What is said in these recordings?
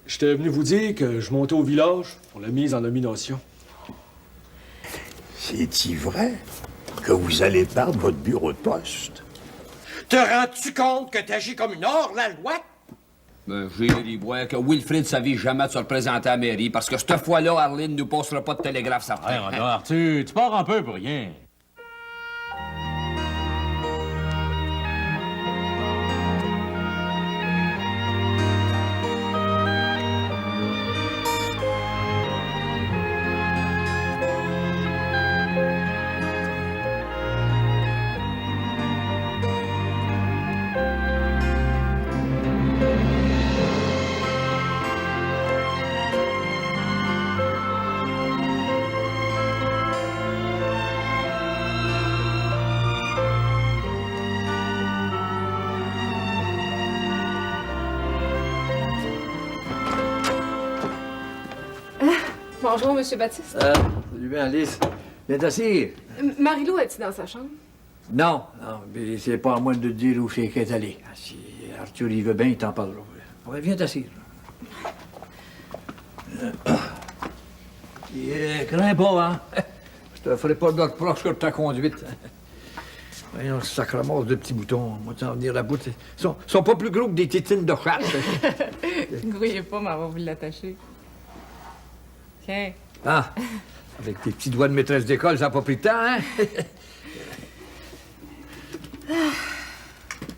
J'étais venu vous dire que je montais au village pour la mise en nomination. C'est-il vrai que vous allez perdre votre bureau de poste? Te rends-tu compte que t'agis comme une hors-la-loi? Ben, j'ai les voir que Wilfrid savait jamais de se représenter à la mairie parce que cette fois-là, Arline ne nous passera pas de télégraphe certain. Hey, regarde, Arthur, tu pars un peu pour rien. Bonjour, Monsieur Baptiste. Salut bien, Alice. Viens t'asseoir. Marie-Lou est-il dans sa chambre? Non, mais c'est pas à moi de te dire où c'est qu'elle est allée. Si Arthur y veut bien, il t'en parlera. Ouais, viens t'asseoir. Crains pas, hein? Je te ferai pas de reproche sur ta conduite. Voyons, sacrement de petits boutons. Moi, t'en venir la bout. Ils sont pas plus gros que des tétines de chat. Grouillez pas, mais on va vous l'attacher. Tiens. Ah, avec tes petits doigts de maîtresse d'école, ça n'a pas pris de temps, hein?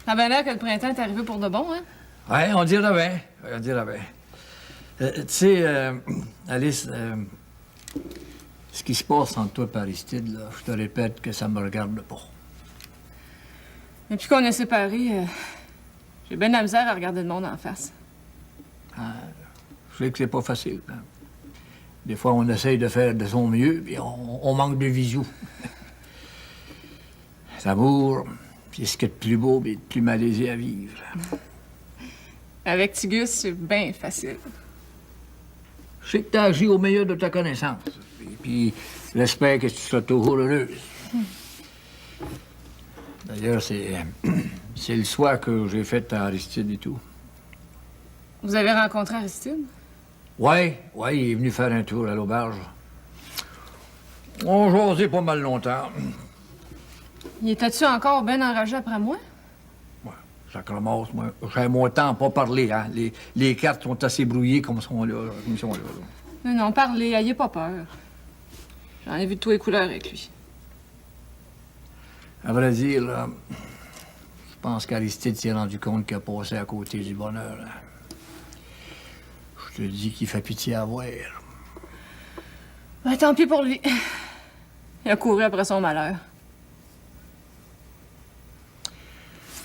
Ça a bien l'air que le printemps est arrivé pour de bon, hein? Ouais, on dirait bien. On dirait bien. Tu sais, Alice, ce qui se passe entre toi et Aristide, là, je te répète que ça me regarde pas. Depuis qu'on est séparés, j'ai bien de la misère à regarder le monde en face. Ah, je sais que c'est pas facile. Hein. Des fois, on essaye de faire de son mieux, puis on manque de visu. L'amour, c'est ce qu'il y a de plus beau et de plus malaisé à vivre. Avec Tigus, c'est bien facile. Je sais que t'as agi au meilleur de ta connaissance. Et puis, j'espère que tu seras toujours heureuse. D'ailleurs, c'est le soir que j'ai fait à Aristide et tout. Vous avez rencontré Aristide? Ouais, il est venu faire un tour à l'auberge. On jasait pas mal longtemps. Il était-tu encore bien enragé après moi? Ouais, ça commence, moi. J'ai mon temps à pas parler, hein. Les cartes sont assez brouillées comme sont là. Non, non, parlez, ayez pas peur. J'en ai vu de tous les couleurs avec lui. À vrai dire, là, je pense qu'Aristide s'est rendu compte qu'il a passé à côté du bonheur. Là. Je te dis qu'il fait pitié à voir. Ben, tant pis pour lui. Il a couru après son malheur.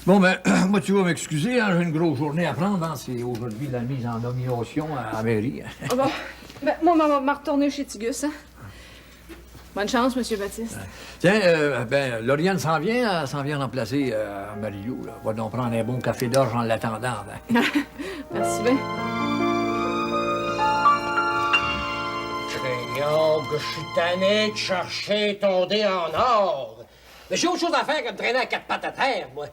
Bon, ben, moi, tu vas m'excuser, hein, j'ai une grosse journée à prendre. Hein. C'est aujourd'hui la mise en nomination à la mairie. Ah bon? Ben, moi, m'a retourné chez Tigus, hein? Bonne chance, Monsieur Baptiste. Tiens, Lauriane s'en vient remplacer Marie-Lou. Va donc prendre un bon café d'orge en l'attendant. Hein. Merci bien. Crayon, que je suis tanné de chercher ton dé en or. Mais j'ai autre chose à faire que de traîner à quatre pattes à terre, moi.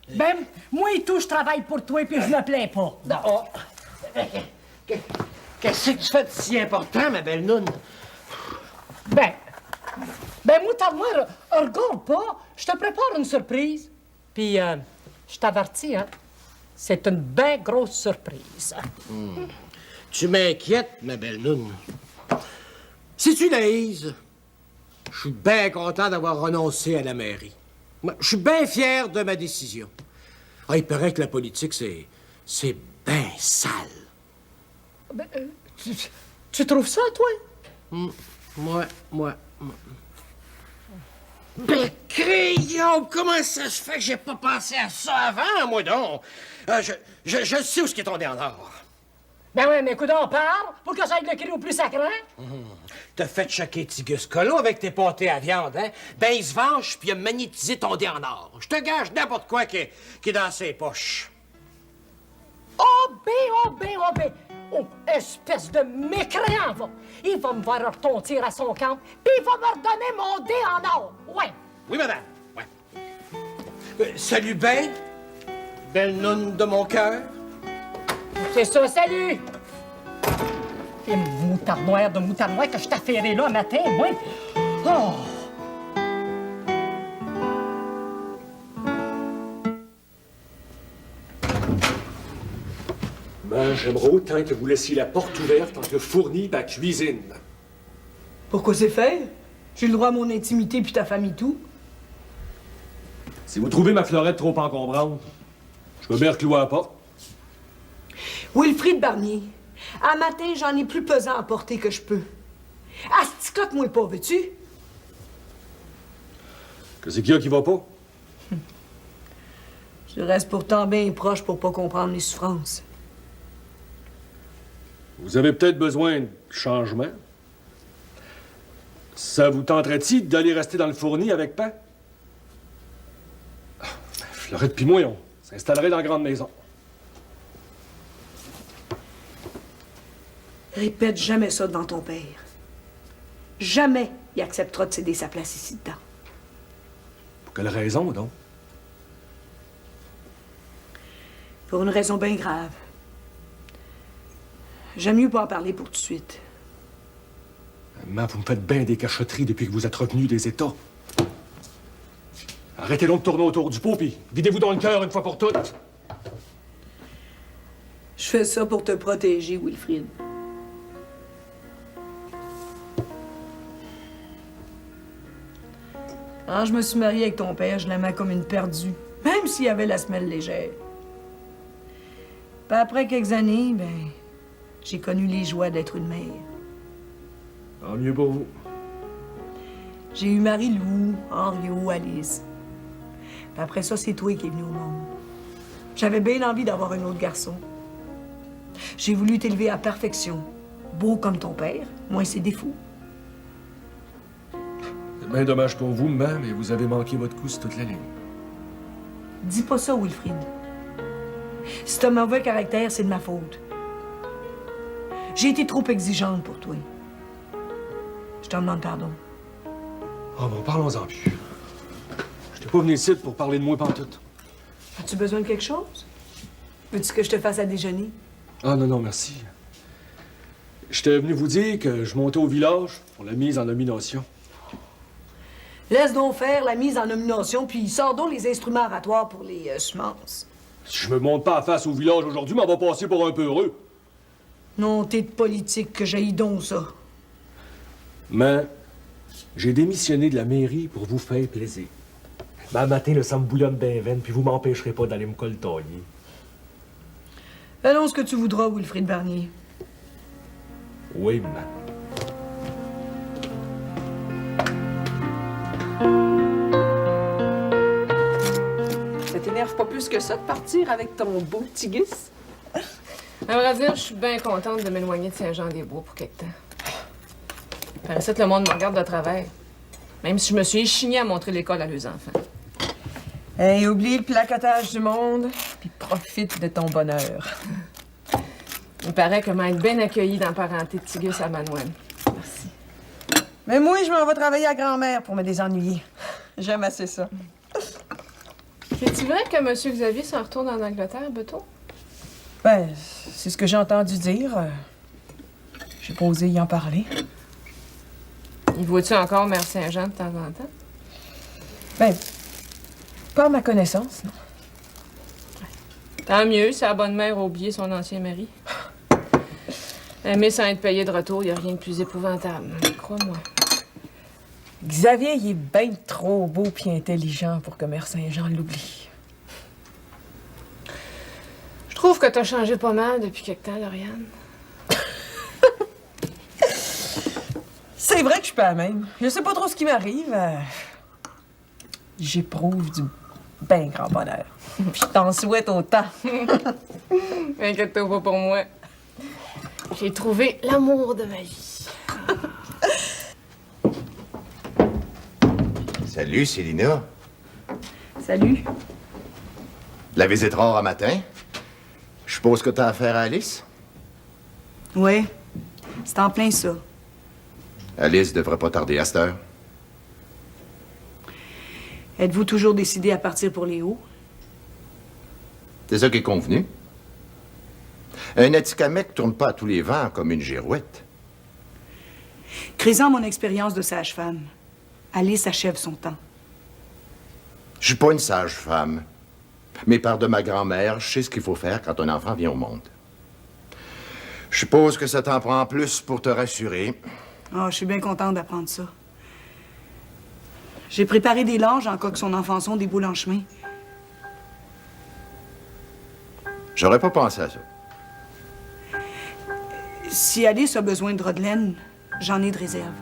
Ben, moi et tout, je travaille pour toi puis je me plains pas. Oh. Qu'est-ce que tu fais de si important, ma belle noune? Ben, moi, regarde pas, je te prépare une surprise. Puis, je t'avertis, hein, c'est une bien grosse surprise. Tu m'inquiètes, ma belle noune. Si tu l'aises, je suis bien content d'avoir renoncé à la mairie. Moi, je suis bien fier de ma décision. Ah, il paraît que la politique, c'est bien sale. Ben, tu trouves ça, toi? Moi. Ben, crayon, comment ça se fait que j'ai pas pensé à ça avant, moi donc? Je sais où ce qui est tombé en or. Ben ouais, mais écoute, on parle pour que ça aille le cri au plus sacré. T'as fait choquer Tigus Colo avec tes pâtés à viande, hein? Ben, il se venge puis il a magnétisé ton dé en or. Je te gage n'importe quoi qui est dans ses poches. Oh, ben. Oh, espèce de mécréant, va. Il va me voir retentir à son camp, puis il va me redonner mon dé en or. Ouais. Oui, madame. Ouais. Salut ben, belle noune de mon cœur. C'est ça, salut. Et moutarde noire de moutarde noire que je t'ai affairé là matin, moi. Oh! Ben, j'aimerais autant que vous laissiez la porte ouverte entre le fourni et la cuisine. Pourquoi c'est fait? J'ai le droit à mon intimité puis ta famille tout. Si vous trouvez ma fleurette trop encombrante, je peux bien reclouer à la porte. Wilfrid Barnier, à matin, j'en ai plus pesant à porter que je peux. Asticote-moi pas, veux-tu? Qu'est-ce qu'il y a qui va pas? Je reste pourtant bien proche pour pas comprendre les souffrances. Vous avez peut-être besoin de changement. Ça vous tenterait-il d'aller rester dans le fourni avec Pan? Fleurette pis moi, on s'installerait dans la grande maison. Répète jamais ça devant ton père. Jamais il acceptera de céder sa place ici dedans. Pour quelle raison, donc? Pour une raison bien grave. J'aime mieux pas en parler pour tout de suite. Maman, vous me faites bien des cachotteries depuis que vous êtes revenu des États. Arrêtez donc de tourner autour du pot, puis videz-vous dans le cœur une fois pour toutes. Je fais ça pour te protéger, Wilfrid. Quand je me suis mariée avec ton père, je l'aimais comme une perdue, même s'il avait la semelle légère. Puis après quelques années, j'ai connu les joies d'être une mère. Tant mieux pour vous. J'ai eu Marie-Lou, Henriot, Alice. Puis après ça, c'est toi qui es venu au monde. J'avais bien envie d'avoir un autre garçon. J'ai voulu t'élever à perfection. Beau comme ton père, moins ses défauts. C'est bien dommage pour vous, maman, mais vous avez manqué votre coup sur toute la ligne. Dis pas ça, Wilfrid. Si t'as mauvais caractère, c'est de ma faute. J'ai été trop exigeante pour toi. Je t'en demande pardon. Ah bon, parlons-en plus. Je t'ai pas venu ici pour parler de moi pantoute. As-tu besoin de quelque chose? Veux-tu que je te fasse à déjeuner? Ah non, non, merci. J'étais venu vous dire que je montais au village pour la mise en nomination. Laisse donc faire la mise en nomination, puis sors donc les instruments oratoires pour les semences. Si je me monte pas à face au village aujourd'hui, m'en va passer pour un peu heureux. Non, t'es de politique que j'aille donc ça. Mais j'ai démissionné de la mairie pour vous faire plaisir. Mais un matin, le sang me bouillonne bien veine, puis vous m'empêcherez pas d'aller me coltailler. Allons ce que tu voudras, Wilfrid Barnier. Oui, maman. Ça t'énerve pas plus que ça de partir avec ton beau petit Gus? À vrai dire, je suis bien contente de m'éloigner de Saint-Jean-des-Bois pour quelque temps. Par ça, le monde me regarde de travers. Même si je me suis échignée à montrer l'école à leurs enfants. Hey, oublie le placotage du monde, puis profite de ton bonheur. Il paraît que m'être bien accueillie dans la parenté de Tigus à Manoine. Merci. Mais moi, je m'en vais travailler à grand-mère pour me désennuyer. J'aime assez ça. C'est-tu vrai que M. Xavier s'en retourne en Angleterre, Beto? Ben, c'est ce que j'ai entendu dire. J'ai pas osé y en parler. Il voit-tu encore Mère Saint-Jean de temps en temps? Ben, pas à ma connaissance, non. Tant mieux, si la bonne mère a oublié son ancien mari. Aimer sans être payé de retour, il a rien de plus épouvantable. Crois-moi. Xavier, il est bien trop beau puis intelligent pour que Mère Saint-Jean l'oublie. Je trouve que t'as changé pas mal depuis quelque temps, Lauriane. C'est vrai que je suis pas la même. Je sais pas trop ce qui m'arrive. J'éprouve du bien grand bonheur. Puis je t'en souhaite autant. Inquiète-toi pas pour moi. J'ai trouvé l'amour de ma vie. Salut, Célina. Salut. La visite rare à matin. Je suppose que t'as affaire à Alice? Ouais, c'est en plein ça. Alice devrait pas tarder à cette heure. Êtes-vous toujours décidé à partir pour les Hauts? C'est ça qui est convenu. Un Atikamekw tourne pas à tous les vents comme une girouette. Créant mon expérience de sage-femme, Alice achève son temps. Je suis pas une sage-femme. Mais par de ma grand-mère, je sais ce qu'il faut faire quand un enfant vient au monde. Je suppose que ça t'en prend plus pour te rassurer. Oh, je suis bien contente d'apprendre ça. J'ai préparé des langes en cas que son enfançon déboule en chemin. J'aurais pas pensé à ça. Si Alice a besoin de drap de laine, j'en ai de réserve.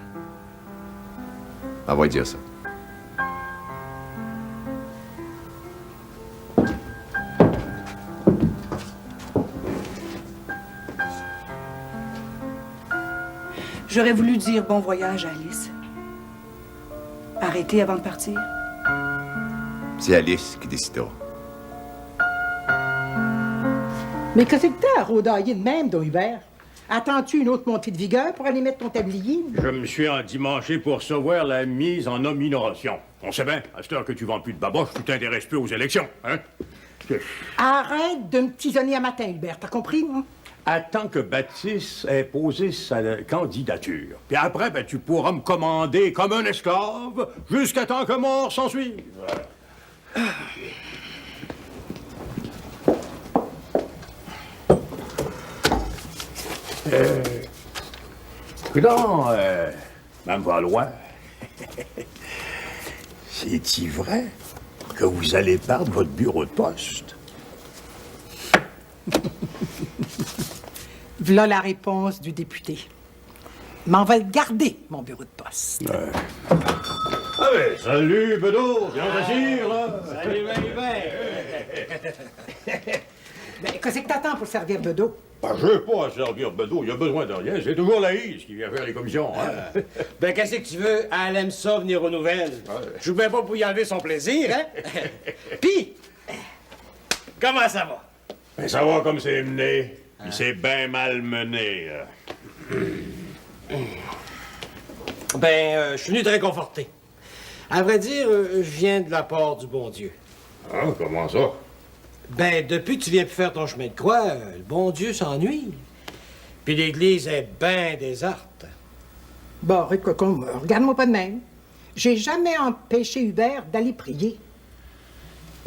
On va dire ça. J'aurais voulu dire bon voyage à Alice. Arrêtez avant de partir. C'est Alice qui décidera. Mais qu'est-ce que t'as à rôdailler de même, don Hubert? Attends-tu une autre montée de vigueur pour aller mettre ton tablier? Je me suis endimanché pour recevoir la mise en nomination. On sait bien, à cette heure que tu vends plus de baboche, tu t'intéresses plus aux élections, hein? Arrête de me tisonner à matin, Hubert, t'as compris, moi? Attends que Baptiste ait posé sa candidature. Puis après, ben, tu pourras me commander comme un esclave jusqu'à temps que mort s'en suive. Coudonc, Mme Valois, c'est-il vrai que vous allez perdre votre bureau de poste? Voilà la réponse du député. M'en va le garder, mon bureau de poste. Ah ouais, salut, Bedeau, viens t'asseoir, là. Salut, Ben, qu'est-ce que t'attends pour servir Bedeau? Ben, je n'ai pas à servir Bedeau, il a besoin de rien. C'est toujours Laïs qui vient faire les commissions. Hein? Ben, qu'est-ce que tu veux? Elle aime ça venir aux nouvelles. Je joue bien pas pour y enlever son plaisir, hein? Pis, comment ça va? Ben, ça va comme c'est mené. Puis c'est bien mal mené. Je suis venu te réconforter. À vrai dire, je viens de la part du bon Dieu. Ah, comment ça? Ben, depuis que tu viens plus faire ton chemin de croix, le bon Dieu s'ennuie. Puis l'Église est bien déserte. Bon, regarde-moi pas de même. J'ai jamais empêché Hubert d'aller prier.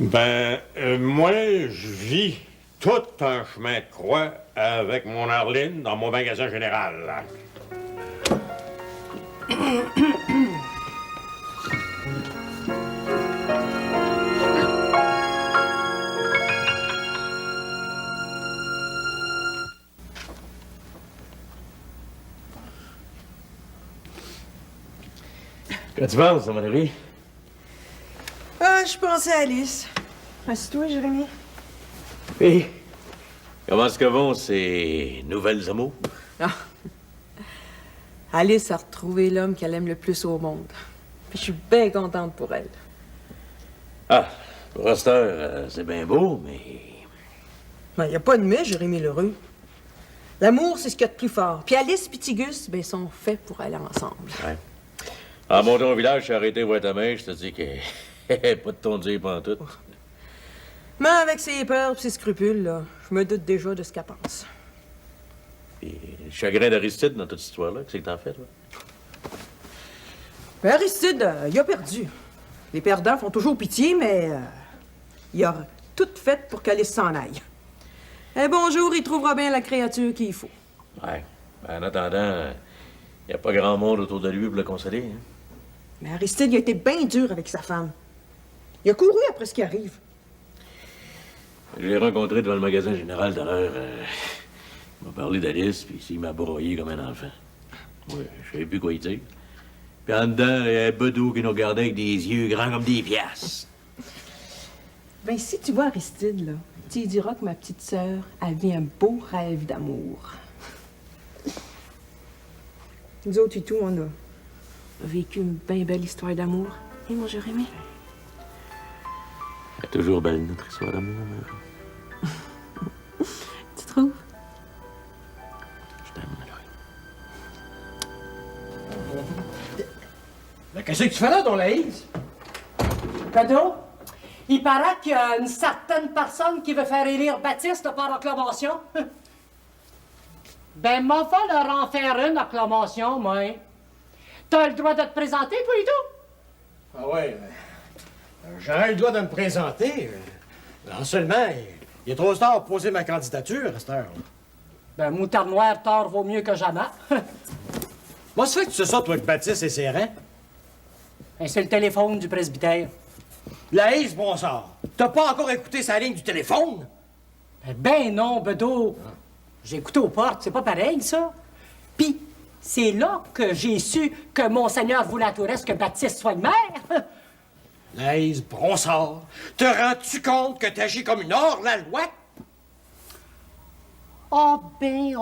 Ben, moi, je vis tout un chemin de croix avec mon Arline dans mon magasin général. Qu'est-ce que tu penses, mon ami? Ah, je pensais à Alice. Assis-toi, Jérémy. Et comment est-ce que vont ces nouvelles amours? Ah. Alice a retrouvé l'homme qu'elle aime le plus au monde. Puis je suis bien contente pour elle. Ah, pour cette heure, c'est bien beau, mais... Il n'y a pas de mais, Jérémy Lheureux. L'amour, c'est ce qu'il y a de plus fort. Puis Alice et Tigus, ben, sont faits pour aller ensemble. Ouais. En montant au village, j'ai arrêté voir ta mère, je te dis que... pas de ton dire pantoute. Mais avec ses peurs et ses scrupules, là, je me doute déjà de ce qu'elle pense. Et le chagrin d'Aristide dans toute cette histoire-là, qu'est-ce que t'en fais, toi? Ben, Aristide, il a perdu. Les perdants font toujours pitié, mais il a tout fait pour qu'Alice s'en aille. Un bon jour, il trouvera bien la créature qu'il faut. Ouais. Ben, en attendant, il n'y a pas grand monde autour de lui pour le consoler, hein? Mais Aristide, il a été bien dur avec sa femme. Il a couru après ce qui arrive. Je l'ai rencontré devant le magasin général tout à l'heure. Il m'a parlé d'Alice, puis il m'a broyé comme un enfant. Ouais, je savais plus quoi y dire. Puis en dedans, il y a un Bedeau qui nous regardait avec des yeux grands comme des piastres. Ben, si tu vois Aristide, là, tu lui diras que ma petite sœur a vu un beau rêve d'amour. Nous autres et tout, on a vécu une bien belle histoire d'amour. Et mon Jérémy? Elle est toujours belle, notre histoire d'amour. Tu trouves? Je t'aime, Mallory. Mais qu'est-ce que tu fais là, ton Laïs? Bedeau, il paraît qu'il y a une certaine personne qui veut faire élire Baptiste par acclamation. Ben, m'en va leur en faire une acclamation, moi. T'as le droit de te présenter, toi et tout? Ah ouais, j'aurais le droit de me présenter. Non seulement, il est trop tard pour poser ma candidature à cette heure. Ben, moutarde noire, tard vaut mieux que jamais. Moi, ça fait que tu sais ça, toi, que Baptiste et ses reins? Ben, c'est le téléphone du presbytère. Laïs, bon sang, t'as pas encore écouté sa ligne du téléphone? Ben non, Bedeau. J'ai écouté aux portes, c'est pas pareil, ça. Puis, c'est là que j'ai su que Monseigneur voulait à tout reste que Baptiste soit le maire. Laïs, Bronsard, te rends-tu compte que t'agis comme une hors-la-loi? Oh ben,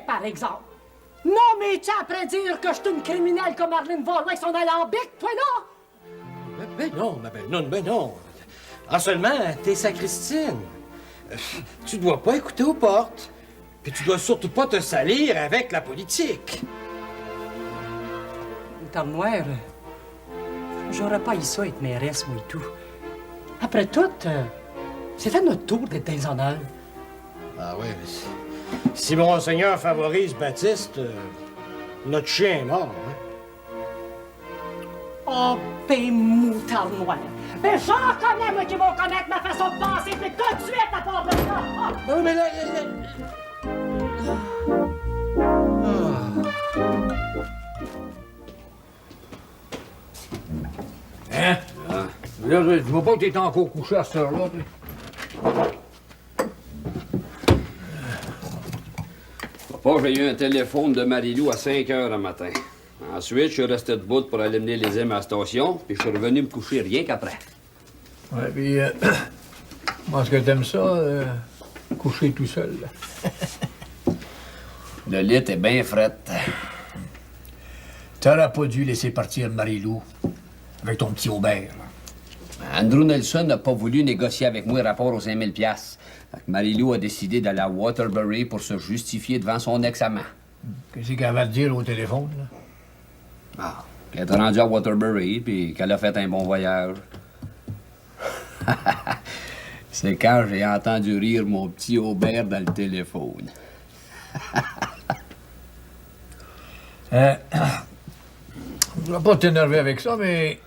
par exemple. Non, mais tu après dire que je suis une criminelle comme Arlene Valois avec son alambic, toi, là? Ben non, ma belle nonne, ben non. En seulement, t'es sacristine. Tu dois pas écouter aux portes. Puis tu dois surtout pas te salir avec la politique. Moutarde noire, j'aurais pas eu ça être mairesse, moi et tout. Après tout, c'est à notre tour d'être dans les honneurs. Ah oui, mais si Monseigneur favorise Baptiste, notre chien est mort, hein? Oh, ben, moutarde noire. Ben, j'en connais, moi, qui vont connaître ma façon de penser, puis continuer à ta part de ça. Ah. Non, mais là... Hein? Là, je vois pas que t'es encore couché à cette heure-là. Papa, j'ai eu un téléphone de Marie-Lou à 5 heures le matin. Ensuite, je suis resté debout pour aller mener les aimes à la station, puis je suis revenu me coucher rien qu'après. Ouais, puis, moi, est-ce que t'aimes ça, coucher tout seul? Le lit est bien fret. T'aurais pas dû laisser partir Marie-Lou avec ton petit Aubert. Andrew Nelson n'a pas voulu négocier avec moi rapport aux 5 000 $. Marie-Lou a décidé d'aller à Waterbury pour se justifier devant son ex-amant. Qu'est-ce qu'elle va te dire au téléphone, là? Ah, qu'elle est rendue à Waterbury, puis qu'elle a fait un bon voyage. C'est quand j'ai entendu rire mon petit Aubert dans le téléphone. Je vais pas t'énerver avec ça, mais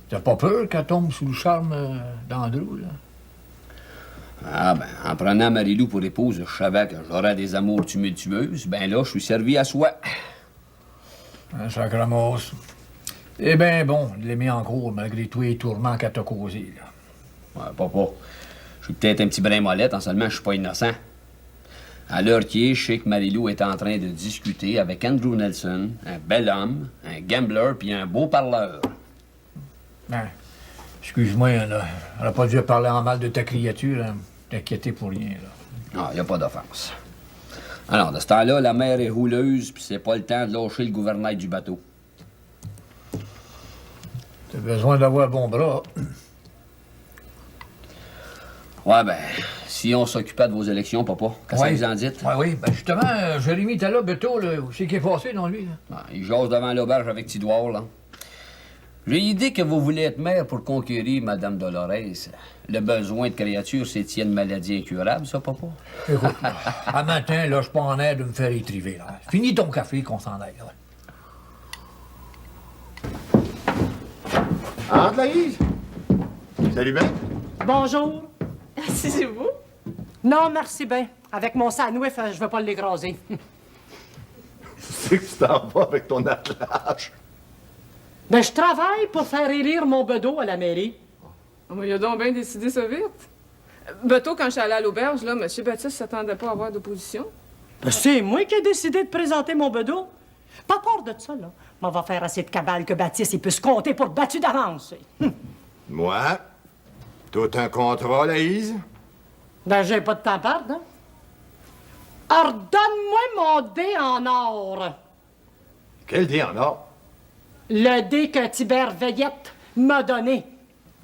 t'as pas peur qu'elle tombe sous le charme d'Andrew, là? Ah, ben, en prenant Marie-Lou pour épouse, je savais que j'aurais des amours tumultueuses. Ben là, je suis servi à soi. Un sacramos. Eh bien, bon, de l'aimer en gros, malgré tous les tourments qu'elle t'a causés, là. Ouais, papa. Je suis peut-être un petit brin mollette, en seulement je suis pas innocent. À l'heure qui est, je sais que Marie-Lou est en train de discuter avec Andrew Nelson, un bel homme, un gambler puis un beau parleur. Ben, excuse-moi, là. Elle a pas dû parler en mal de ta créature, hein. T'inquiéter pour rien, là. Ah, y a pas d'offense. Alors, de ce temps-là, la mer est rouleuse, puis c'est pas le temps de lâcher le gouvernail du bateau. T'as besoin d'avoir bon bras. Ouais, ben, si on s'occupait de vos élections, papa, qu'est-ce que vous en dites? Oui. Ben, justement, Jérémy était là, Beto, là. Où c'est qu'il est passé, non, lui, là? Ah, il jase devant l'auberge avec Tidouard, là. J'ai l'idée que vous voulez être maire pour conquérir Madame Dolores. Le besoin de créature, c'est une maladie incurable, ça, papa? Écoute, à matin, là, je suis pas en air de me faire étriver, là. Finis ton café, qu'on s'en aille, là. Entre, Laïs? Salut, Ben. Bonjour. C'est vous? Non, merci bien. Avec mon sandwich, je veux pas l'écraser. C'est que tu t'en vas avec ton attelage. Ben, je travaille pour faire élire mon bedeau à la mairie. Oh, mais il a donc bien décidé ça vite. Beto, quand je suis allée à l'auberge, là, M. Baptiste s'attendait pas à avoir d'opposition. Ben, c'est moi qui ai décidé de présenter mon bedeau. Pas peur de ça, là. Mais on va faire assez de cabale que Baptiste il peut se compter pour battu d'avance. Moi? Tout un contrat, Laïs? Ben, j'ai pas de temps à perdre, hein? Alors, donne-moi mon dé en or. Quel dé en or? Le dé que Tibère Veillette m'a donné.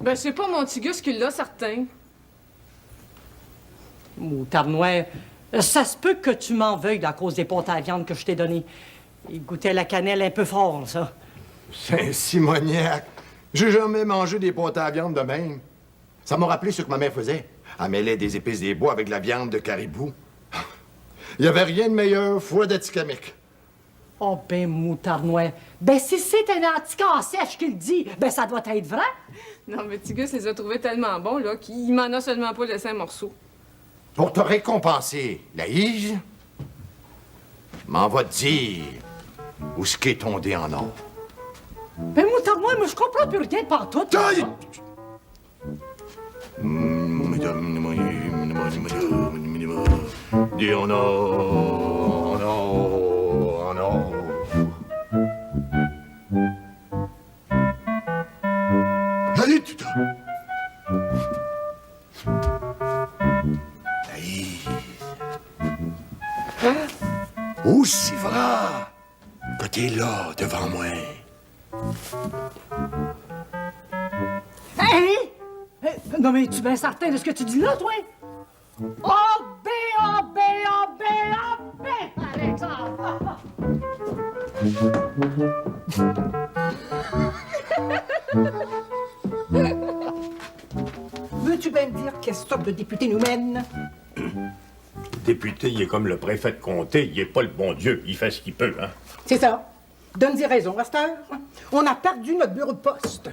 Ben, c'est pas mon petit Gus qui l'a, certain. Moutarde noire, ça se peut que tu m'en veuilles à cause des pâtes à viande que je t'ai données. Il goûtait la cannelle un peu fort, ça. Saint-Simoniac! J'ai jamais mangé des pâtes à viande de même. Ça m'a rappelé ce que ma mère faisait. Elle mêlait des épices des bois avec de la viande de caribou. Il n'y avait rien de meilleur, foi d'Atikamekw. Oh, ben, moutarnois. Ben, si c'est un antiquaire sèche qui le dit, ben, ça doit être vrai. Non, mais Tigus les a trouvés tellement bons, là, qu'il m'en a seulement pas laissé un morceau. Pour te récompenser, Laïs, m'en va te dire où ce qu'est ton dé en or. Ben, moutarnois, moi, je comprends plus rien de pantoute. Taille! Dé en or, en or, en or. Allez, tu aussi vrai que t'es là devant moi. Hein? Non, mais tu es bien certain de ce que tu dis là, toi? Oh, B, oh, B, oh, B, oh, B, Alexandre! Veux-tu bien me dire quelle sorte de député nous mène? Le député, il est comme le préfet de comté, il est pas le bon Dieu, il fait ce qu'il peut, hein. C'est ça. Donne-y raison, à cette heure. On a perdu notre bureau de poste.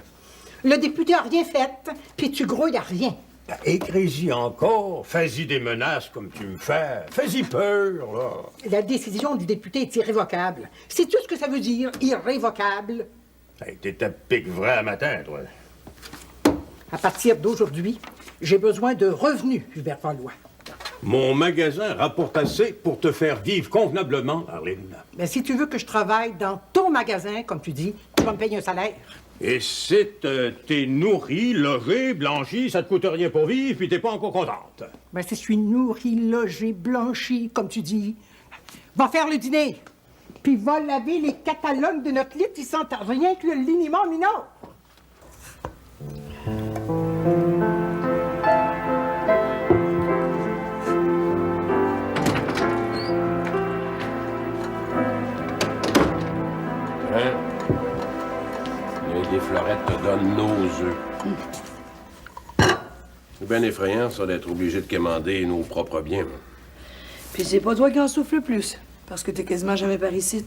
Le député a rien fait, puis tu grouilles à rien. Écris-y encore, fais-y des menaces comme tu me fais, fais-y peur, là. La décision du député est irrévocable. Sais-tu ce que ça veut dire, irrévocable? Hey, t'étais pique vrai à matin, toi. À partir d'aujourd'hui, j'ai besoin de revenus, Hubert Valois. Mon magasin rapporte assez pour te faire vivre convenablement, Arline. Mais si tu veux que je travaille dans ton magasin, comme tu dis, tu vas me payer un salaire. Et si t'es nourri, logé, blanchi, ça te coûte rien pour vivre, puis t'es pas encore contente. Ben, si je suis nourri, logé, blanchi, comme tu dis, va faire le dîner. Puis va laver les catalogues de notre lit, ils sentent rien que le liniment mineur. Hein? L'œil des florettes te donne nos œufs. C'est bien effrayant, ça, d'être obligé de quémander nos propres biens. Puis c'est pas toi qui en souffles le plus, parce que t'es quasiment jamais par ici.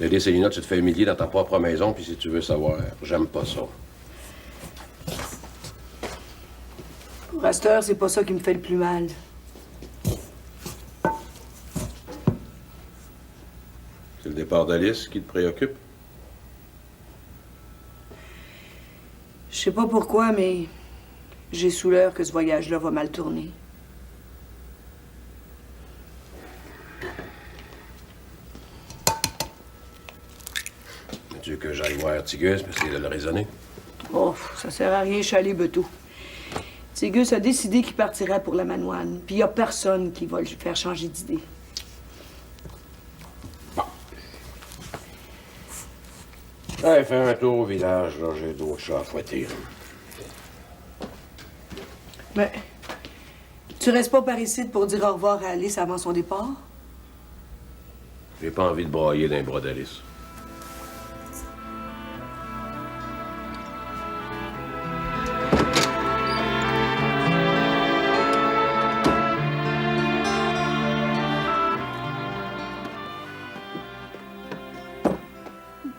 Lady Célina, tu te fais humilier dans ta propre maison, puis si tu veux savoir, j'aime pas ça. Pour à cette heure, c'est pas ça qui me fait le plus mal. C'est le départ d'Alice qui te préoccupe? Je sais pas pourquoi, mais j'ai sous l'heure que ce voyage-là va mal tourner. Tu veux que j'aille voir Tigus pour essayer de le raisonner? Oh, ça sert à rien, chalet beto. Tigus a décidé qu'il partirait pour la Manoine, puis y a personne qui va le faire changer d'idée. Allez, fais un tour au village, là, j'ai d'autres chats à fouetter. Mais tu restes pas par ici pour dire au revoir à Alice avant son départ? J'ai pas envie de brailler dans les bras d'Alice.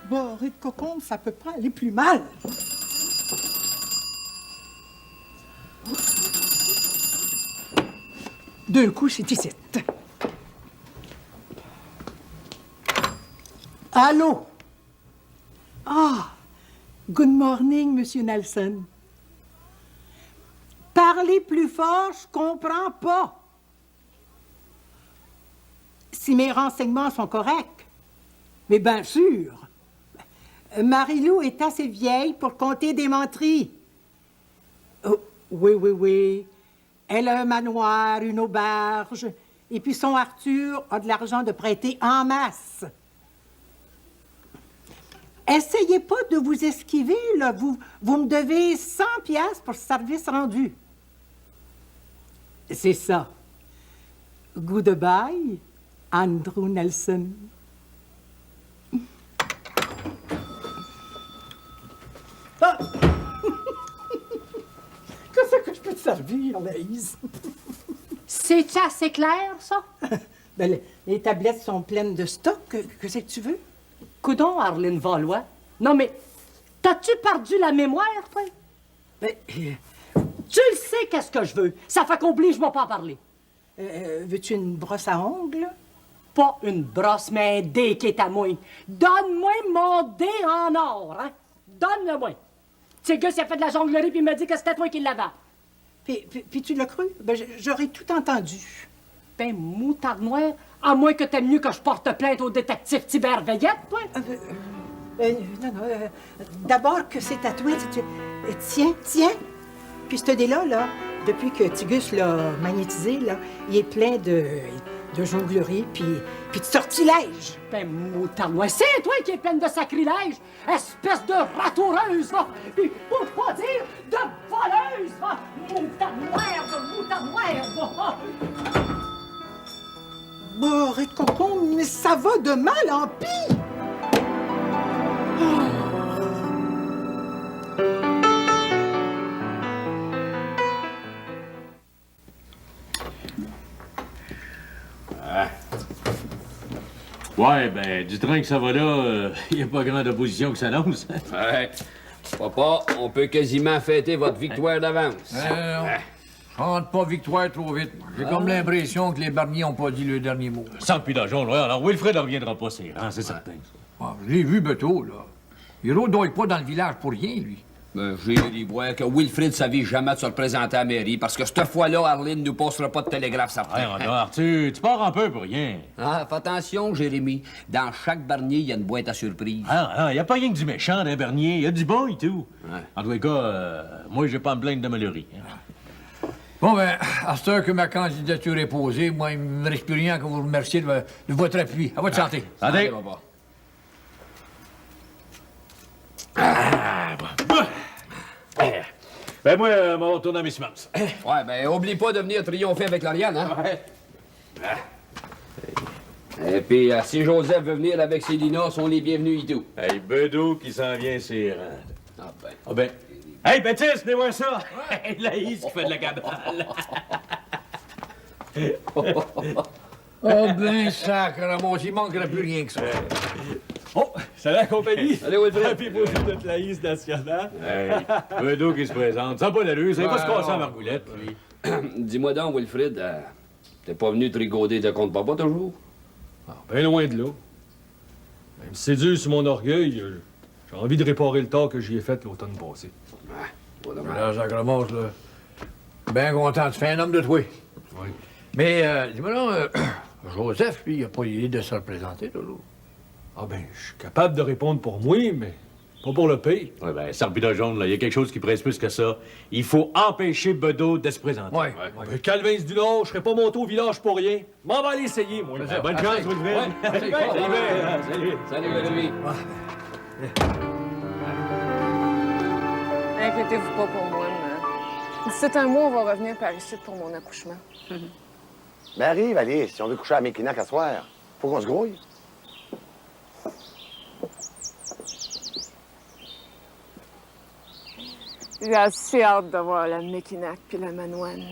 Beurré de cocombe, ça peut pas aller plus mal. D'un coup, c'est ici. Allô? Ah, good morning, Monsieur Nelson. Parlez plus fort, je comprends pas. Si mes renseignements sont corrects, mais bien sûr. Marie-Lou est assez vieille pour compter des menteries. Oh, oui, oui, oui. Elle a un manoir, une auberge, et puis son Arthur a de l'argent de prêter en masse. Essayez pas de vous esquiver, là. Vous me devez 100 piastres pour ce service rendu. C'est ça. Goodbye, Andrew Nelson. Ah! Qu'est-ce que je peux te servir, Laïs? C'est-tu assez clair, ça? Ben, les tablettes sont pleines de stock. Qu'est-ce que tu veux? Coudon, Arline Valois. Non, mais t'as-tu perdu la mémoire, toi? Ben, Tu le sais qu'est-ce que je veux. Ça fait qu'oblige-moi pas à parler. veux-tu une brosse à ongles? Pas une brosse, mais un dé qui est à moi. Donne-moi mon dé en or, hein? Donne-le-moi. Tu sais, Gus, il a fait de la jonglerie puis il m'a dit que c'était toi qui l'avais. Puis tu l'as cru? Ben, j'aurais tout entendu. Ben, moutarde noire, à moins que t'aimes mieux que je porte plainte au détective Tibère Veillette, toi. Non. D'abord que c'est à toi. Tiens. Puis ce dé-là, depuis que Tigus l'a magnétisé, là, il est plein de jonglerie puis de sortilèges. Ben, moutarde noire, c'est toi qui es pleine de sacrilèges, espèce de ratoureuse, va. Puis pour pas dire de voleuse, va. Moutarde noire, va. Bon, arrête, Concon, mais ça va de mal en pis! Ouais, ben, du train que ça va là, il n'y a pas grande opposition que ça annonce. Ouais. Papa, on peut quasiment fêter votre victoire d'avance. Je rentre pas victoire trop vite. J'ai comme l'impression que les Barniers n'ont pas dit le dernier mot. Sans le pidageon, ouais, alors Wilfred ne reviendra pas, c'est certain. Ah, je l'ai vu, Beto, là. Il rôdouille pas dans le village pour rien, lui. Ben, j'ai dit voir que Wilfrid savait jamais de se représenter à la mairie, parce que cette fois-là, Arline nous passera pas de télégraphe certain. Ouais, Arthur, tu pars un peu pour rien. Ah, fais attention, Jérémy. Dans chaque Barnier, il y a une boîte à surprise. Il n'y a pas rien que du méchant d'un Bernier, il y a du bon et tout. Ouais. En tous les cas, moi, je vais pas me plaindre de Mallory. Bon, ben, à cette heure que ma candidature est posée, moi, il me reste plus rien que vous remercier de votre appui. À votre santé. Santé. Papa. Ben, moi, on va retourner à Miss Mams. Ouais, ben, oublie pas de venir triompher avec Lauriane, hein? Ouais. Et puis, si Joseph veut venir avec ses linas, sont les bienvenus et tout. Hey, Bedeau qui s'en vient, c'est Ah ben. Ah ben. Hey, Baptiste, venez voir ça! Hey, Laïs qui fait de la cabale. Oh, ben, sacrement, il manquerait plus rien que ça. Oh, salut la compagnie! Allez, Wilfred! Happy birthday notre Laïs nationale! Hey, Bedeau qui se présente. Ça n'a pas d'allure, ça va se casser en margoulette, lui. Dis-moi donc, Wilfrid, t'es pas venu trigoder de compte papa toujours? Ah, bien loin de là. Même si c'est dur sur mon orgueil, j'ai envie de réparer le tort que j'y ai fait l'automne passé. Là, sacrement, là. Bien content, tu fais un homme de toi. Oui. Mais, dis-moi là, Joseph, lui, il a pas l'idée de se représenter, toujours. Ah ben, je suis capable de répondre pour moi, mais pas pour le pays. Ouais, ben, Sarpida jaune, là, il y a quelque chose qui presse plus que ça. Il faut empêcher Bedeau de se présenter. Ouais. Ben, Calvin du Nord, je serais pas monté au village pour rien. M'en va aller essayer, moi. Bonne chance, Wilfred. Salut. Salut. Salut, Wilfrid. Inquiétez-vous pas pour moi, mais... D'ici un mois, on va revenir par ici pour mon accouchement. Ben arrive, allez, si on veut coucher à Mekinac à soir, faut qu'on se grouille. J'ai assez hâte de voir la Mekinac puis la Manoine.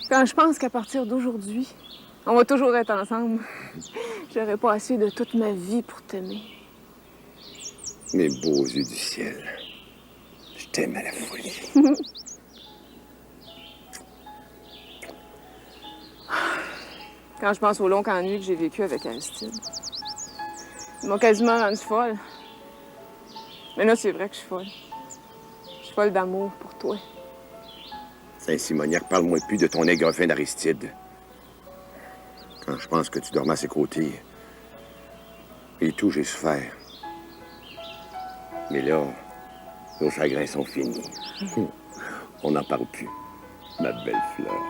Quand je pense qu'à partir d'aujourd'hui, on va toujours être ensemble, j'aurais pas assez de toute ma vie pour t'aimer. Mes beaux yeux du ciel, je t'aime à la folie. Quand je pense aux longs ennuis que j'ai vécu avec Aristide, ils m'ont quasiment rendue folle. Mais là, c'est vrai que je suis folle. Je suis folle d'amour pour toi. Saint-Simoniac, parle-moi plus de ton aigrefin d'Aristide. Quand je pense que tu dormais à ses côtés, et tout, j'ai souffert. Mais là, nos chagrins sont finis. On n'en parle plus, ma belle fleur.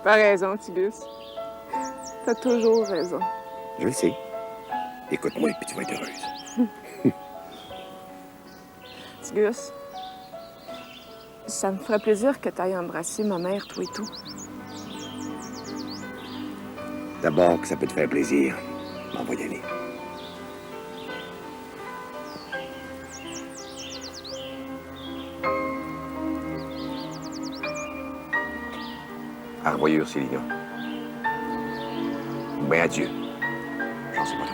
T'as raison, Tigus. T'as toujours raison. Je le sais. Écoute-moi et puis tu vas être heureuse. Tigus, ça me ferait plaisir que t'ailles embrasser ma mère, toi et tout. D'abord, que ça peut te faire plaisir, on va y aller. À revoyure, Célina. Ou bien adieu. J'en sais pas trop.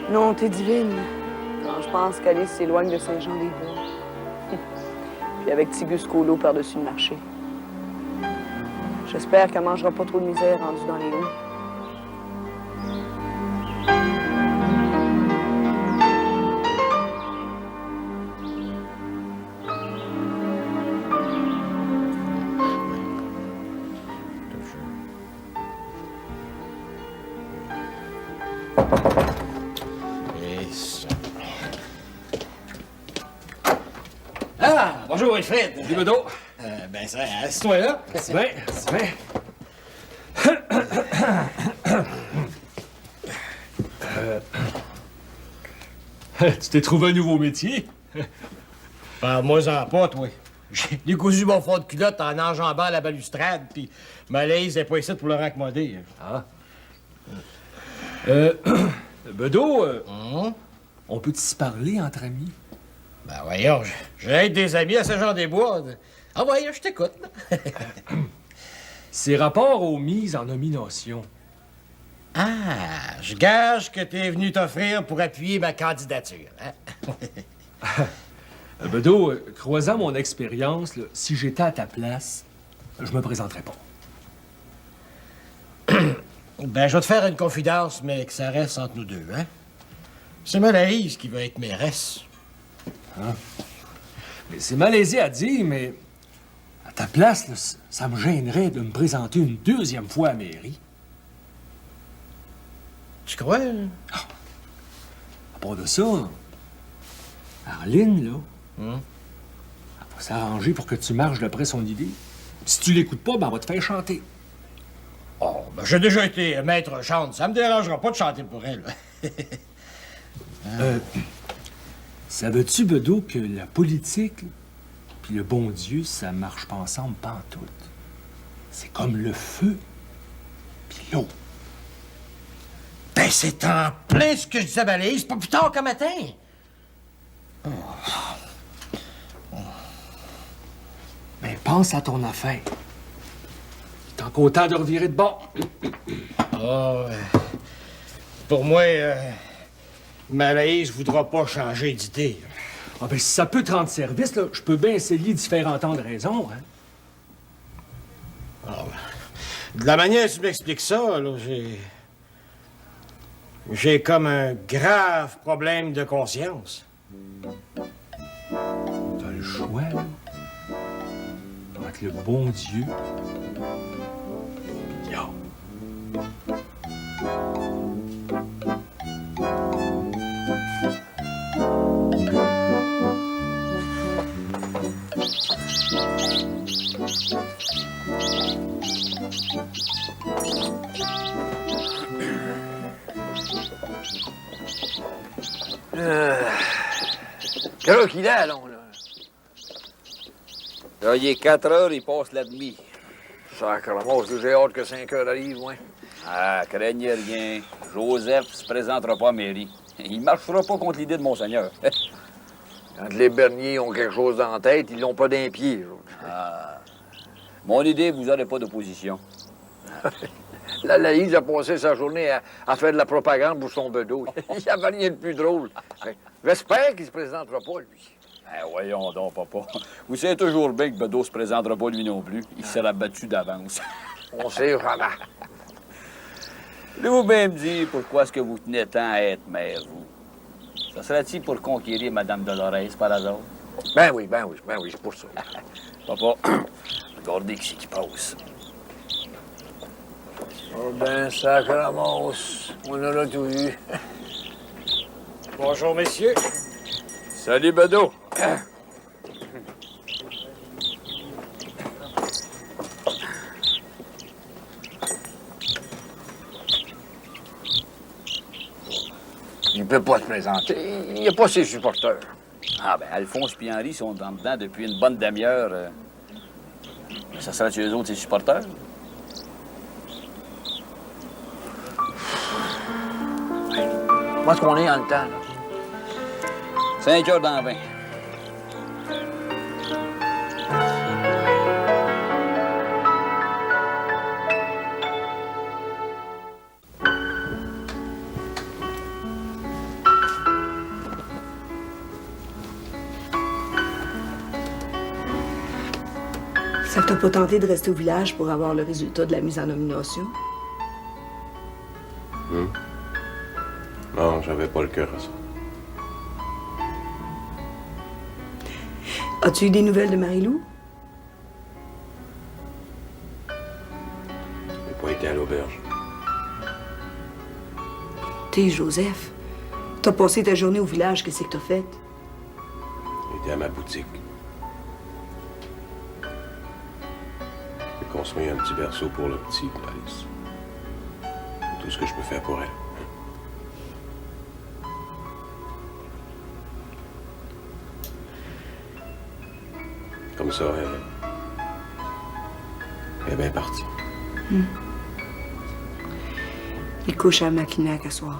Non, t'es divine. Quand je pense qu'Alice s'éloigne de Saint-Jean-des-Bois. Puis avec Tigus Colo par-dessus le marché. J'espère qu'elle mangera pas trop de misère rendue dans les hauts. Ah, bonjour Wilfred. Salut, Bedeau. Ben ça, assieds-toi là. C'est bien, c'est bien. Tu t'es trouvé un nouveau métier? Parle-moi-en pas, toi. J'ai décousu mon fond de culotte en enjambant la balustrade, puis Malaise n'est pas ici pour le raccommoder. Ah. Bedeau, on peut-tu se parler entre amis? Ben voyons, j'ai des amis à Saint-Jean-des-Bois. Ah ouais, je t'écoute. C'est rapport aux mises en nomination. Ah, je gage que t'es venu t'offrir pour appuyer ma candidature. Hein? Bedeau, croisant mon expérience, là, si j'étais à ta place, je me présenterais pas. Ben, je vais te faire une confidence, mais que ça reste entre nous deux, hein? C'est Malaise qui va être mairesse. Hein? Mais c'est malaisé à dire, mais à ta place, là, ça me gênerait de me présenter une deuxième fois à la mairie. Tu crois? À part de ça, Arline, là, elle va s'arranger pour que tu marches d'après son idée. Si tu l'écoutes pas, ben, elle va te faire chanter. Oh, ben j'ai déjà été maître chante. Ça me dérangera pas de chanter pour elle. Savais-tu, Bedeau, que la politique puis le bon Dieu, ça marche pas ensemble pantoute? C'est comme le feu puis l'eau. Ben, c'est en plein ce que je disais à Malaise, pas plus tard qu'un matin. Ben, pense à ton affaire. T'es encore temps de revirer de bord. Pour moi, Malaise voudra pas changer d'idée. Ah ben, si ça peut te rendre service, là, je peux bien essayer d'y faire entendre raison, hein? De la manière dont tu m'expliques ça, là, j'ai comme un grave problème de conscience. T'as le choix, là, entre le bon Dieu et Diable. Quelle heure qu'il est, donc, là? Là, il est 4 heures, il passe la demi. Sacrement, j'ai hâte que 5 heures arrivent, moi. Ah, craignez rien. Joseph se présentera pas à mairie. Il marchera pas contre l'idée de Monseigneur. Quand les berniers ont quelque chose dans la tête, ils l'ont pas d'un pied. Ah. Mon idée, vous n'aurez pas d'opposition. La Laïs a passé sa journée à faire de la propagande pour son bedeau. Il n'y avait rien de plus drôle. J'espère qu'il se présentera pas, lui. Ben, voyons donc, papa. Vous savez toujours bien que Bedeau se présentera pas lui non plus. Il sera battu d'avance. On sait vraiment. Voulez-vous bien me dire pourquoi est-ce que vous tenez tant à être maire, vous? Ça serait-il pour conquérir Mme Dolores, par hasard? Ben oui, c'est pour ça. Papa, regardez qui c'est qui passe. Oh ben, sacrament, on aura tout vu. Bonjour, messieurs. Salut, Bedeau. Il peut pas se présenter. Il n'y a pas ses supporters. Ah, ben, Alphonse et Henri sont en dedans depuis une bonne demi-heure. Mais ça serait-tu eux autres, tes supporters? Où est-ce qu'on est en le temps, là? 5 heures dans 20. Ça t'a pas tenté de rester au village pour avoir le résultat de la mise en nomination? Non, j'avais pas le cœur à ça. As-tu eu des nouvelles de Marie-Lou? J'ai pas été à l'auberge. T'es Joseph. T'as passé ta journée au village, qu'est-ce que t'as fait? J'ai été à ma boutique. J'ai construit un petit berceau pour le petit, Alice. C'est tout ce que je peux faire pour elle. Comme ça, elle est bien partie. Il couche à Mackinac à soir.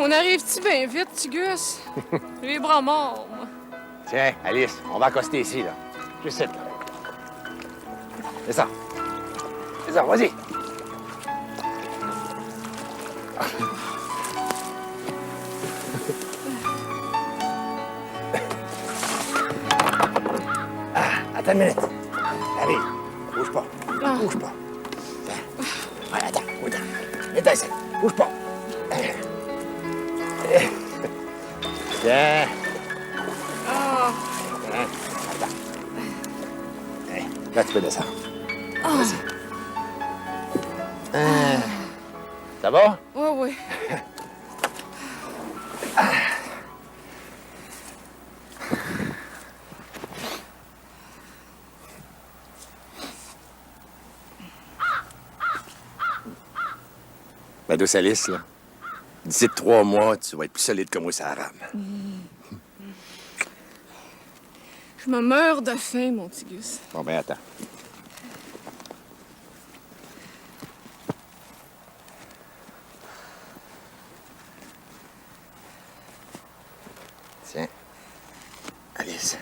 On arrive-tu bien vite, petit Gus? J'ai les bras morts, moi. Tiens, Alice, on va accoster ici, là. Je sais, là. C'est ça. C'est ça, vas-y. Attends une minute. Allez, bouge pas. Bouge pas. Ouais, attends. Attends ici. Bouge pas. Tiens. Tiens. Attends. Là, tu peux descendre. Vas-y. Ça va? Ouais, ouais. Ma douce Alice, là. D'ici 3 mois, tu vas être plus solide que moi, ça rame. Je me meurs de faim, mon petit Gus. Bon, ben, attends. Tiens. Alice.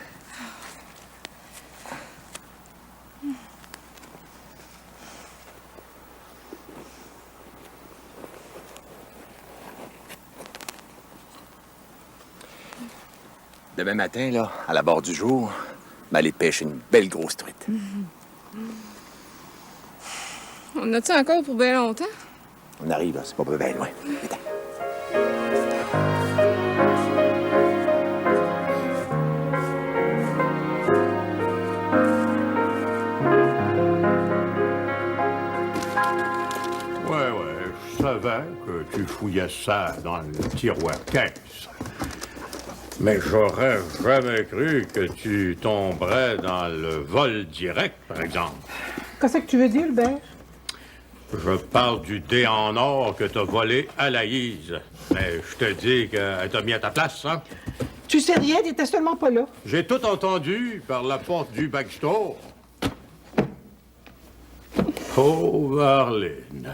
Demain matin, là, à la barre du jour, m'aller pêcher une belle grosse truite. On a-tu encore pour bien longtemps? On arrive, là, c'est pas bien loin. Attends. Ouais, je savais que tu fouillais ça dans le tiroir caisse. Mais j'aurais jamais cru que tu tomberais dans le vol direct, par exemple. Qu'est-ce que tu veux dire, Hubert? Je parle du dé en or que t'as volé à Laïse. Mais je te dis qu'elle t'a mis à ta place, hein? Tu sais rien, t'étais seulement pas là. J'ai tout entendu par la porte du backstore. Pauvre Arline.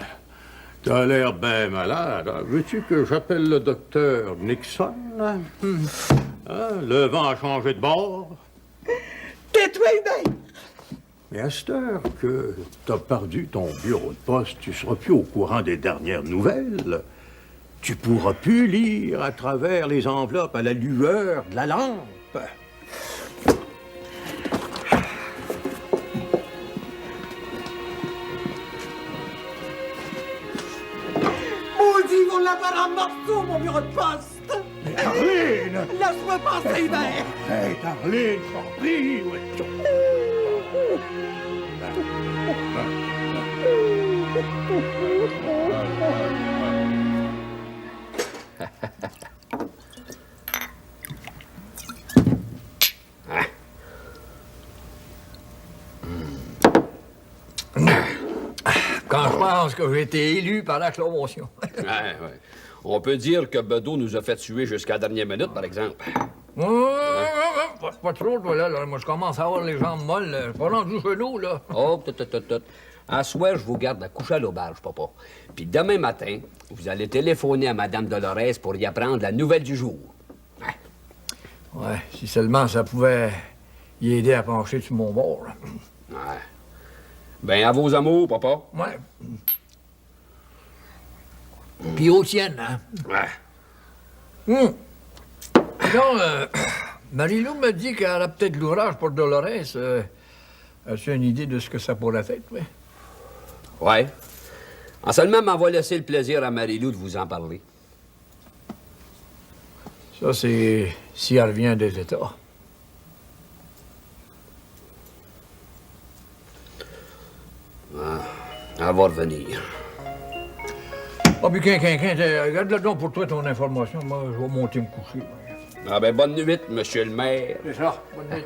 T'as l'air bien malade. Veux-tu que j'appelle le docteur Nixon? Hein, le vent a changé de bord. Tais-toi, Hubert! Mais à cette heure que t'as perdu ton bureau de poste, tu seras plus au courant des dernières nouvelles. Tu pourras plus lire à travers les enveloppes à la lueur de la lampe. Maudit qu'on l'avale en morceaux, mon bureau de poste! Mais Caroline! Laisse-moi passer, Hubert! Hey, Caroline, je t'en prie, ouais. Quand je pense que j'ai été élu par acclamation. Ouais. On peut dire que Bedeau nous a fait tuer jusqu'à la dernière minute, par exemple. Pas trop, toi, là. Moi, je commence à avoir les jambes molles. Je suis pas rendu chez nous, là. Oh, À soir, je vous garde à coucher à l'auberge, papa. Puis demain matin, vous allez téléphoner à Mme Dolores pour y apprendre la nouvelle du jour. Ouais, si seulement ça pouvait y aider à pencher sur mon bord. Là. Ouais. Ben, à vos amours, papa. Ouais. Puis aux tiennes, hein? Ouais. Donc, Marie-Lou me dit qu'elle a peut-être l'ouvrage pour Dolores. As-tu une idée de ce que ça pourrait être, oui? Ouais. En seulement, m'envoie laisser le plaisir à Marie-Lou de vous en parler. Ça, c'est si elle revient des États. Ah, elle va revenir. Ah, puis, regarde-le donc pour toi ton information. Moi, je vais monter me coucher. Ah, ben, bonne nuit, monsieur le maire. C'est ça, bonne nuit.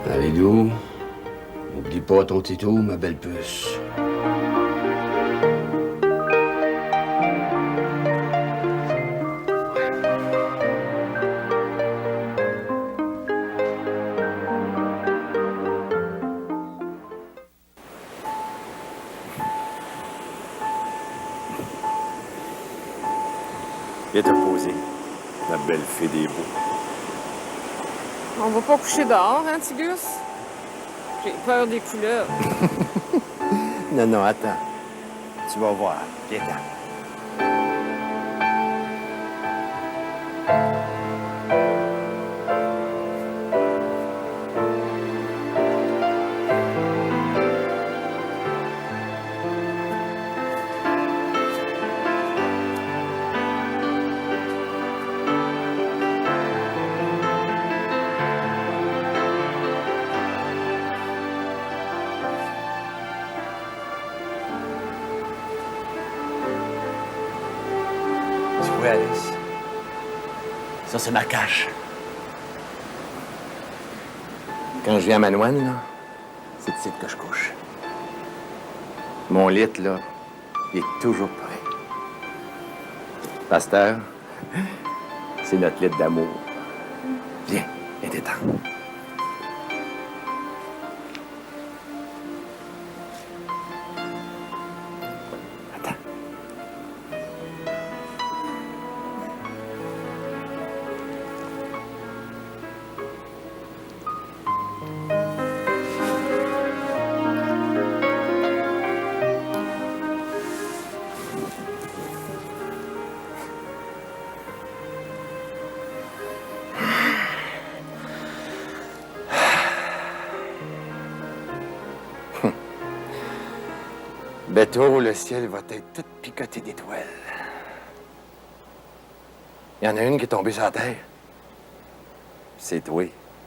Marie-Lou, n'oublie pas ton titou, ma belle puce. Viens te poser, la belle fée des beaux. On va pas coucher dehors, hein, Tigus? J'ai peur des couleurs. Non, attends. Tu vas voir. Viens-t'en. Oui, Alice. Ça, c'est ma cache. Quand je viens à Manoine, là, c'est ici que je couche. Mon lit, là, il est toujours prêt. Pasteur, c'est notre lit d'amour. Viens, t'étends. Bientôt, le ciel va être tout picoté d'étoiles. Il y en a une qui est tombée sur la terre. C'est toi,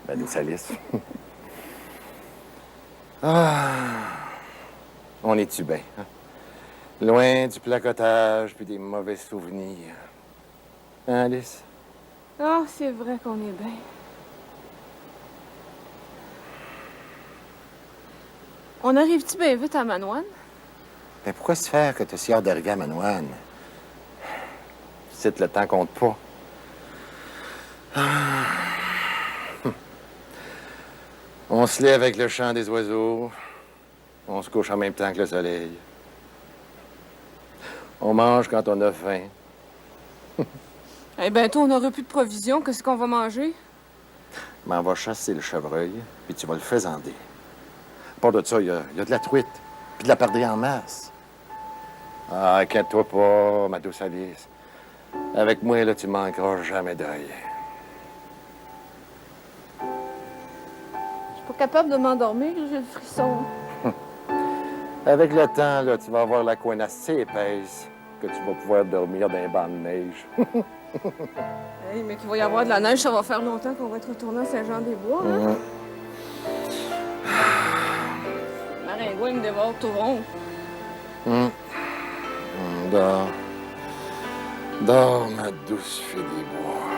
la douce Alice. On est-tu bien? Hein? Loin du placotage puis des mauvais souvenirs. Hein, Alice? Ah, c'est vrai qu'on est bien. On arrive-tu bien vite à Manoine? Mais pourquoi se faire que tu si hâte d'arriver à Manoine? C'est le temps compte pas. On se lève avec le chant des oiseaux. On se couche en même temps que le soleil. On mange quand on a faim. Eh bientôt, on n'aura plus de provisions. Qu'est-ce qu'on va manger? m'en va chasser le chevreuil, puis tu vas le faisander. À part de ça, il y a de la truite, puis de la perdrix en masse. Ah, inquiète-toi pas, ma douce Alice. Avec moi, là, tu manqueras jamais de rien. Je suis pas capable de m'endormir, j'ai le frisson. Avec le temps, là, tu vas avoir la couenne assez épaisse que tu vas pouvoir dormir dans un banc de neige. Hey, mais qu'il va y avoir de la neige, ça va faire longtemps qu'on va être retourné à Saint-Jean-des-Bois, hein? Maringouin me dévore tout rond. Dors. Dors, ma douce fille des bois.